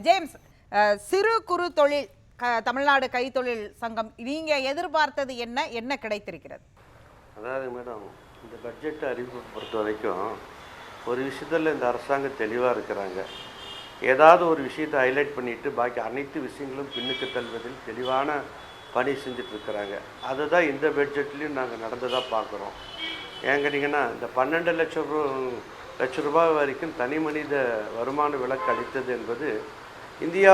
James, சிறு குறு தொழில் தமிழ்நாடு கைத்தொழில் சங்கம் நீங்க எதிர்பார்த்தது என்ன கிடைத்திருக்கிறது? அதாவது மேடம், இந்த பட்ஜெட் அறிவிப்பு பொறுத்த வரைக்கும் ஒரு விஷயத்தில் இந்த அரசாங்கம் தெளிவாக இருக்கிறாங்க. ஏதாவது ஒரு விஷயத்தை ஹைலைட் பண்ணிவிட்டு பாக்கி அனைத்து விஷயங்களும் பின்னுக்கு தள்ளுவதில் தெளிவான பணி செஞ்சிட்ருக்கிறாங்க. அதுதான் இந்த பட்ஜெட்லேயும் நாங்கள் நடந்ததாக பார்க்குறோம். ஏன் கேட்டிங்கன்னா, இந்த 12 லட்ச ரூபாய் வரைக்கும் தனி மனித வருமான விலக்கு அளித்தது என்பது இந்தியா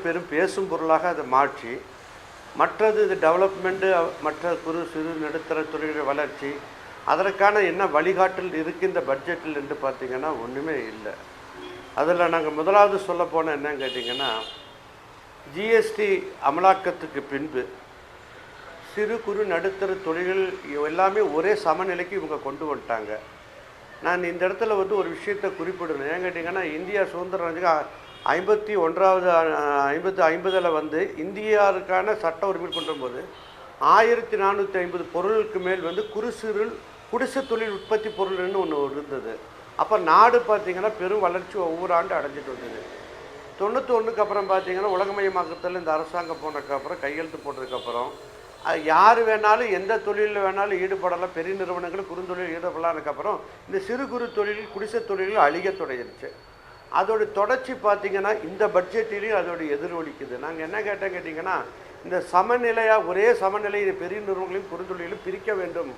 பெரும் பேசும் பொருளாக அதை மாற்றி, மற்றது இது டெவலப்மெண்ட்டு, மற்ற குறு சிறு நடுத்தர தொழில்கள் வளர்ச்சி, அதற்கான என்ன வழிகாட்டல் இருக்குது இந்த பட்ஜெட்டில் என்று பார்த்திங்கன்னா ஒன்றுமே இல்லை. அதில் நாங்கள் முதலாவது சொல்ல போனால் என்னன்னு கேட்டிங்கன்னா, ஜிஎஸ்டி அமலாக்கத்துக்கு பின்பு சிறு குறு நடுத்தர தொழில்கள் எல்லாமே ஒரே சமநிலைக்கு இவங்க கொண்டு வந்துட்டாங்க. நான் இந்த இடத்துல ஒரு விஷயத்தை குறிப்பிடணும். ஏன் கேட்டிங்கன்னா, இந்தியா சுதந்திரம் 50 இந்தியாவுக்கான சட்ட உரிமை கொண்டு வரும்போது 1450 பொருளுக்கு மேல் குடிசை தொழில் உற்பத்தி பொருள்னு ஒன்று இருந்தது. அப்போ நாடு பார்த்திங்கன்னா பெரும் வளர்ச்சி ஒவ்வொரு ஆண்டு அடைஞ்சிட்டு வந்தது. 91க்கு அப்புறம் பார்த்திங்கன்னா உலகமயமாக்கத்தில் இந்த அரசாங்கம் போனதுக்கப்புறம் கையெழுத்து போட்டதுக்கப்புறம் யார் வேணாலும் எந்த தொழிலில் வேணாலும் ஈடுபடலாம், பெரிய நிறுவனங்கள் குறுந்தொழில் ஈடுபடலாம்னுக்கப்புறம் இந்த சிறு குறு தொழில்கள் குடிசை தொழில்கள் அழிய தொடங்கிடுச்சு. அதோட தொடர்ச்சி பார்த்திங்கன்னா இந்த பட்ஜெட்டிலையும் அதோட எதிரொலிக்குது. நாங்கள் என்ன கேட்டிங்கன்னா, இந்த சமநிலையாக ஒரே சமநிலையை பெரிய நிறுவனங்களையும் குறுந்தொழிலும் பிரிக்க வேண்டும்.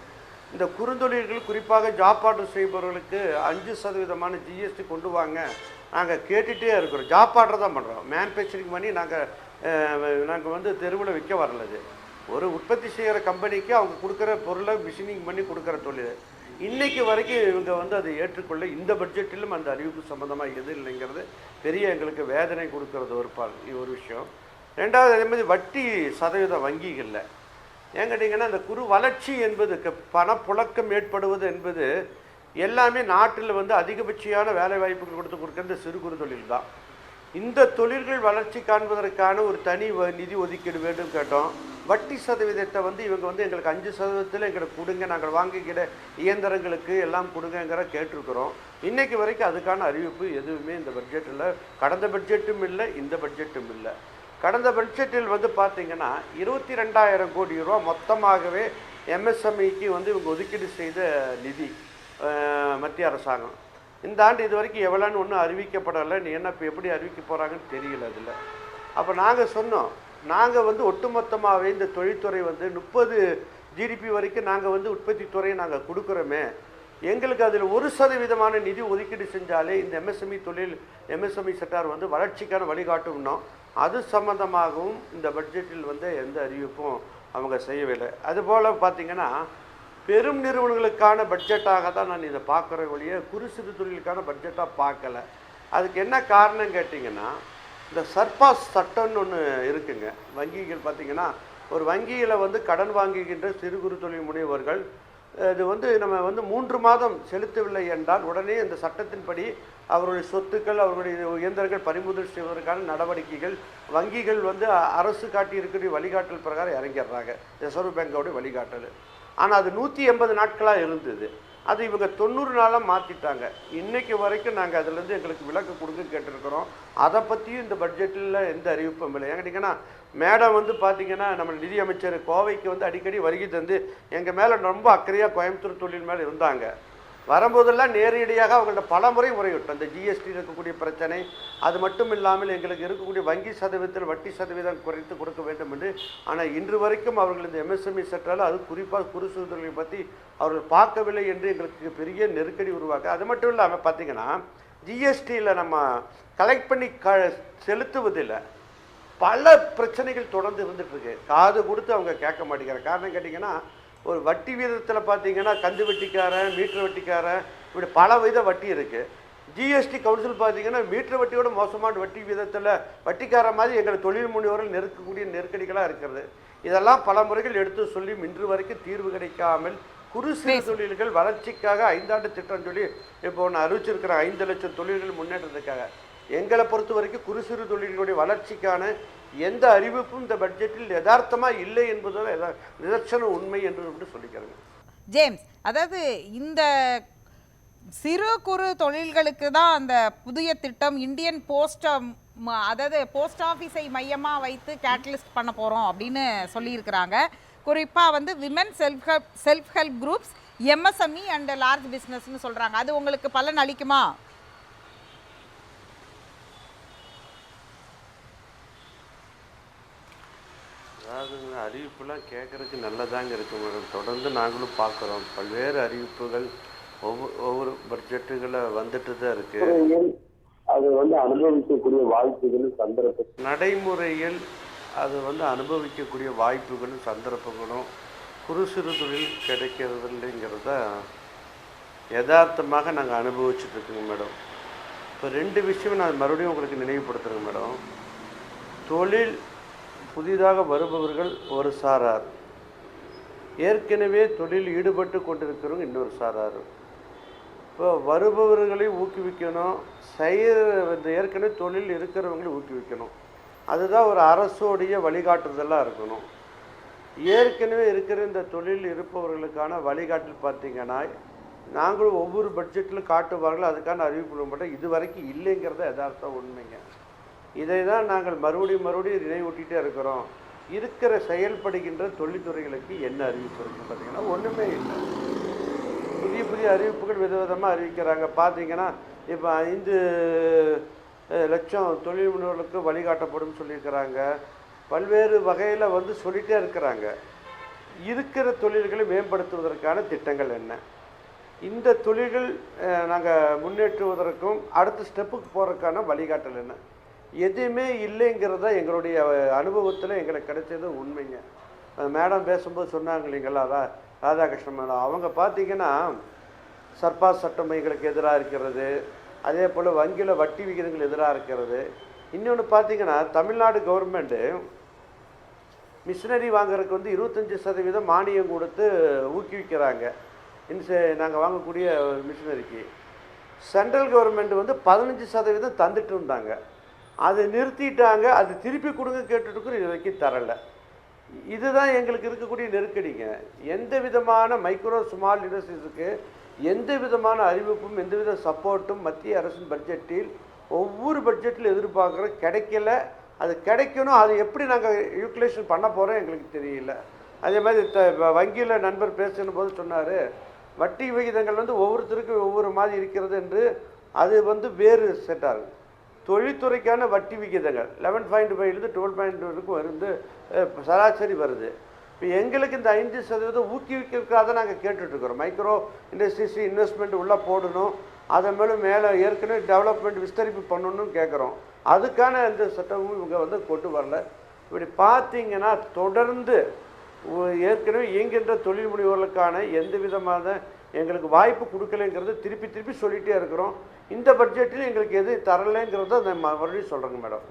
இந்த குறுந்தொழில்கள் குறிப்பாக ஜாப் ஆர்டர் செய்பவர்களுக்கு 5% ஜிஎஸ்டி கொண்டு வாங்க. நாங்கள் கேட்டுகிட்டே இருக்கிறோம். ஜாப் ஆர்டர் தான் பண்ணுறோம். மேனுஃபேக்சரிங் பண்ணி நாங்கள் தெருவில் விற்க வரலது. ஒரு உற்பத்தி செய்கிற கம்பெனிக்கு அவங்க கொடுக்குற பொருளை மிஷினிங் பண்ணி கொடுக்குற தொழில். இன்றைக்கு வரைக்கும் இவங்க அதை ஏற்றுக்கொள்ள இந்த பட்ஜெட்டிலும் அந்த அறிவிப்பு சம்மந்தமாக எது இல்லைங்கிறது பெரிய எங்களுக்கு வேதனை கொடுக்கறது ஒரு விஷயம். ரெண்டாவது, அதே மாதிரி வட்டி சதவீதம் வங்கிகளில் ஏன் கேட்டிங்கன்னா, இந்த குறு வளர்ச்சி என்பது பணப்புழக்கம் ஏற்படுவது என்பது எல்லாமே நாட்டில் அதிகபட்சியான வேலை வாய்ப்புகள் கொடுக்குற இந்த சிறு குறு தொழில் தான். இந்த தொழில்கள் வளர்ச்சி காண்பதற்கான ஒரு தனி நிதி ஒதுக்கீடு வேண்டும் கேட்டோம். வட்டி சதவீதத்தை இவங்க எங்களுக்கு 5% எங்களுக்கு கொடுங்க, நாங்கள் வாங்கிக்கிற இயந்திரங்களுக்கு எல்லாம் கொடுங்கிற கேட்டிருக்கிறோம். இன்றைக்கு வரைக்கும் அதுக்கான அறிவிப்பு எதுவுமே இந்த பட்ஜெட்டில், கடந்த பட்ஜெட்டும் இல்லை, இந்த பட்ஜெட்டும் இல்லை. கடந்த பட்ஜெட்டில் பார்த்திங்கன்னா 22,000 கோடி ரூபா மொத்தமாகவே எம்எஸ்எம்இக்கு இவங்க ஒதுக்கீடு செய்த நிதி மத்திய அரசாங்கம். இந்த ஆண்டு இது வரைக்கும் எவ்வளோன்னு ஒன்றும் அறிவிக்கப்படலை. நீ என்ன இப்போ எப்படி அறிவிக்க போகிறாங்கன்னு தெரியல. அதில் அப்போ நாங்கள் சொன்னோம், நாங்கள் ஒட்டுமொத்தமாகவே இந்த தொழில்துறை 30 ஜிடிபி வரைக்கும் நாங்கள் உற்பத்தி துறையை நாங்கள் கொடுக்குறோமே, எங்களுக்கு அதில் 1% நிதி ஒதுக்கீடு செஞ்சாலே இந்த எம்எஸ்எம்இ செக்டார் வளர்ச்சிக்கான வழிகாட்டும்னோம். அது சம்பந்தமாகவும் இந்த பட்ஜெட்டில் எந்த அறிவிப்பும் அவங்க செய்யவில்லை. அதுபோல் பார்த்திங்கன்னா, பெரும் நிறுவனங்களுக்கான பட்ஜெட்டாக தான் நான் இதை பார்க்குற வழியே குறு சிறு தொழிலுக்கான பட்ஜெட்டாக பார்க்கல. அதுக்கு என்ன காரணம் கேட்டிங்கன்னா, இந்த சர்பாஸ் சட்டம்னு ஒன்று இருக்குங்க. வங்கிகள் பார்த்திங்கன்னா, ஒரு வங்கியில் கடன் வாங்குகின்ற சிறு குறு தொழில் முனைவர்கள் இது நம்ம 3 மாதம் செலுத்தவில்லை என்றால் உடனே இந்த சட்டத்தின்படி அவருடைய சொத்துக்கள், அவர்களுடைய இயந்திரங்கள் பறிமுதல் செய்வதற்கான நடவடிக்கைகள் வங்கிகள் அரசு காட்டியிருக்கிற வழிகாட்டல் பிரகாரம் இறங்கிடுறாங்க, ரிசர்வ் பேங்கோடைய வழிகாட்டல். ஆனால் அது 180 நாட்களாக இருந்தது. அது இவங்க 90 நாளாக மாற்றிட்டாங்க. இன்றைக்கு வரைக்கும் நாங்கள் அதிலேருந்து எங்களுக்கு விலக்கு கொடுக்க கேட்டிருக்கிறோம். அதை பற்றியும் இந்த பட்ஜெட்டில் எந்த அறிவிப்பும் இல்லை. ஏன் கேட்டிங்கன்னா, மேடம் பார்த்திங்கன்னா, நம்ம நிதியமைச்சர் கோவைக்கு அடிக்கடி வருகை தந்து எங்கள் மேலே ரொம்ப அக்கறையாக கோயம்புத்தூர் தொழில் மேலே இருந்தாங்க. வரும்போதெல்லாம் நேரடியாக அவங்கள்ட்ட பல முறையிட்டோம். அந்த ஜிஎஸ்டியில் இருக்கக்கூடிய பிரச்சனை, அது மட்டும் இல்லாமல் எங்களுக்கு இருக்கக்கூடிய வங்கி சதவீதத்தில் வட்டி சதவீதம் குறைத்து கொடுக்க வேண்டும் என்று. ஆனால் இன்று வரைக்கும் அவர்கள் இந்த எம்எஸ்எம்இ செக்டாரில், அது குறிப்பாக குறு சிறு தொழிலை பற்றி அவர்கள் பார்க்கவில்லை என்று எங்களுக்கு பெரிய நெருக்கடி உருவாக்க. அது மட்டும் இல்லாமல் பார்த்திங்கன்னா, ஜிஎஸ்டியில் நம்ம கலெக்ட் பண்ணி செலுத்துவதில் பல பிரச்சனைகள் தொடர்ந்து இருந்துகிட்ருக்கு. காது கொடுத்து அவங்க கேட்க மாட்டேங்கிற காரணம் கேட்டிங்கன்னா, ஒரு வட்டி வீதத்தில் பார்த்திங்கன்னா கந்து வட்டிக்காரன், மீட்டர் வட்டிக்காரன், இப்படி பல வித வட்டி இருக்குது. ஜிஎஸ்டி கவுன்சில் பார்த்திங்கன்னா மீட்டர் வட்டியோட மோசமான வட்டி வீதத்தில் வட்டிக்கார மாதிரி எங்களை தொழில் முனைவோர்கள் நெருக்கக்கூடிய நெருக்கடிகளாக இருக்கிறது. இதெல்லாம் பல முறைகள் எடுத்து சொல்லி இன்று வரைக்கும் தீர்வு கிடைக்காமல் குறு சிறு தொழில்கள் வளர்ச்சிக்காக 5 ஆண்டு திட்டம் சொல்லி இப்போ ஒன்று அறிவிச்சிருக்கிற 5 லட்சம் தொழில்கள் முன்னேற்றத்துக்காக. எங்களை பொறுத்த வரைக்கும் குறு சிறு தொழில்களுடைய வளர்ச்சிக்கான எந்த அறிவிப்பும் இந்த பட்ஜெட்டில் யதார்த்தமாக இல்லை என்பதால் நிதர்சன உண்மை என்று சொல்லிக்கிறேங்க. ஜேம்ஸ், அதாவது இந்த சிறு குறு தொழில்களுக்கு தான் அந்த புதிய திட்டம் இந்தியன் போஸ்ட்டை அதாவது போஸ்ட் ஆஃபீஸை மையமாக வைத்து கேட்டலிஸ்ட் பண்ண போகிறோம் அப்படின்னு சொல்லியிருக்கிறாங்க. குறிப்பாக வந்து women self help groups, MSME and large பிஸ்னஸ்ன்னு சொல்கிறாங்க. அது உங்களுக்கு பலன் அளிக்குமா? அதாவது அறிவிப்புலாம் கேட்குறதுக்கு நல்லதாங்க இருக்குது மேடம். தொடர்ந்து நாங்களும் பார்க்குறோம். பல்வேறு அறிவிப்புகள் ஒவ்வொரு பட்ஜெட்டுகளை வந்துட்டு தான் இருக்குது. அது அனுபவிக்கக்கூடிய வாய்ப்புகளும் சந்தர்ப்பம் நடைமுறையில் அது அனுபவிக்கக்கூடிய வாய்ப்புகளும் சந்தர்ப்பங்களும் குறு சிறு தொழில் கிடைக்கிறது இல்லைங்கிறத யதார்த்தமாக நாங்கள் அனுபவிச்சுட்டு இருக்கோங்க மேடம். இப்போ 2 விஷயம் நான் மறுபடியும் உங்களுக்கு நினைவுபடுத்துகிறேங்க மேடம். தொழில் புதிதாக வருபவர்கள் ஒரு சாரார், ஏற்கனவே தொழில் ஈடுபட்டு கொண்டிருக்கிறவங்க இன்னொரு சாரார். இப்போ வருபவர்களை ஊக்குவிக்கணும், ஏற்கனவே தொழில் இருக்கிறவங்களை ஊக்குவிக்கணும். அதுதான் ஒரு அரசோடைய வழிகாட்டுதலாக இருக்கணும். ஏற்கனவே இருக்கிற இந்த தொழில் இருப்பவர்களுக்கான வழிகாட்டல் பார்த்தீங்கன்னா நாங்களும் ஒவ்வொரு பட்ஜெட்டிலும் காட்டுவார்கள், அதுக்கான அறிவிப்பு மட்டும் இது வரைக்கும் இல்லைங்கிறத யதார்த்தம் உண்மைங்க. இதை தான் நாங்கள் மறுபடியும் நினைவூட்டிகிட்டே இருக்கிறோம். இருக்கிற செயல்படுகின்ற தொழில்துறைகளுக்கு என்ன அறிவிப்பு இருக்குன்னு பார்த்தீங்கன்னா ஒன்றுமே இல்லை. புதிய புதிய அறிவிப்புகள் விதவிதமாக அறிவிக்கிறாங்க. பார்த்தீங்கன்னா இப்போ 5 லட்சம் தொழில் முனைவோர்களுக்கு வழிகாட்டப்படும் சொல்லியிருக்கிறாங்க. பல்வேறு வகையில் சொல்லிகிட்டே இருக்கிறாங்க. இருக்கிற தொழில்களை மேம்படுத்துவதற்கான திட்டங்கள் என்ன, இந்த தொழில்கள் நாங்கள் முன்னேற்றுவதற்கும் அடுத்த ஸ்டெப்புக்கு போகிறதுக்கான வழிகாட்டல் என்ன, எதுவுமே இல்லைங்கிறத எங்களுடைய அனுபவத்தில் எங்களுக்கு கிடைச்சது உண்மைங்க. மேடம் பேசும்போது சொன்னாங்க இல்லைங்களா, ராதாகிருஷ்ணன் மேடம், அவங்க பார்த்தீங்கன்னா சர்பாஸ் சட்டம் எங்களுக்கு எதிராக இருக்கிறது, அதே போல் வங்கியில் வட்டி விகிதங்கள் எதிராக இருக்கிறது. இன்னொன்று பார்த்தீங்கன்னா தமிழ்நாடு கவர்மெண்ட்டு மிஷினரி வாங்குறதுக்கு 25% மானியம் கொடுத்து ஊக்குவிக்கிறாங்க. நாங்கள் வாங்கக்கூடிய மிஷினரிக்கு சென்ட்ரல் கவர்மெண்ட் 15% தந்துட்டு இருந்தாங்க. அதை நிறுத்திட்டாங்க. அது திருப்பி கொடுங்க கேட்டுட்டு இது வரைக்கும் தரலை. இதுதான் எங்களுக்கு இருக்கக்கூடிய நெருக்கடிங்க. எந்த விதமான மைக்ரோ ஸ்மால் இண்டஸ்ட்ரீஸுக்கு எந்த விதமான அறிவிப்பும் எந்த வித சப்போர்ட்டும் மத்திய அரசின் பட்ஜெட்டில் ஒவ்வொரு பட்ஜெட்டில் எதிர்பார்க்குற கிடைக்கல. அது கிடைக்கணும். அது எப்படி நாங்கள் யூட்டிலைசேஷன் பண்ண போகிறோம் எங்களுக்கு தெரியல. அதே மாதிரி வங்கியில் நண்பர் பேசுன போது சொன்னார், வட்டி விகிதங்கள் ஒவ்வொருத்தருக்கும் ஒவ்வொரு மாதிரி இருக்கிறது என்று. அது வேறு செட் ஆகுது. தொழில்துறைக்கான வட்டி விகிதங்கள் 11.5 12.2 வருது, சராசரி வருது. இப்போ எங்களுக்கு இந்த 5% ஊக்குவிக்கிறதுக்காக நாங்கள் கேட்டுட்ருக்குறோம். மைக்ரோ இண்டஸ்ட்ரீஸ் இன்வெஸ்ட்மெண்ட் உள்ளே போடணும், அதை மேலே ஏற்கனவே டெவலப்மெண்ட் விஸ்தரிப்பு பண்ணணும்னு கேட்குறோம். அதுக்கான எந்த சட்டமும் இவங்க கொண்டு வரல. இப்படி பார்த்தீங்கன்னா தொடர்ந்து ஏற்கனவே இயங்குகின்ற தொழில் முனைவோர்களுக்கான எந்த விதமான எங்களுக்கு வாய்ப்பு கொடுக்கலைங்கிறது திருப்பி சொல்லிகிட்டே இருக்கிறோம். இந்த பட்ஜெட்டில் எங்களுக்கு எது தரலைங்கிறத நான் மறுபடியும் சொல்கிறேங்க மேடம்.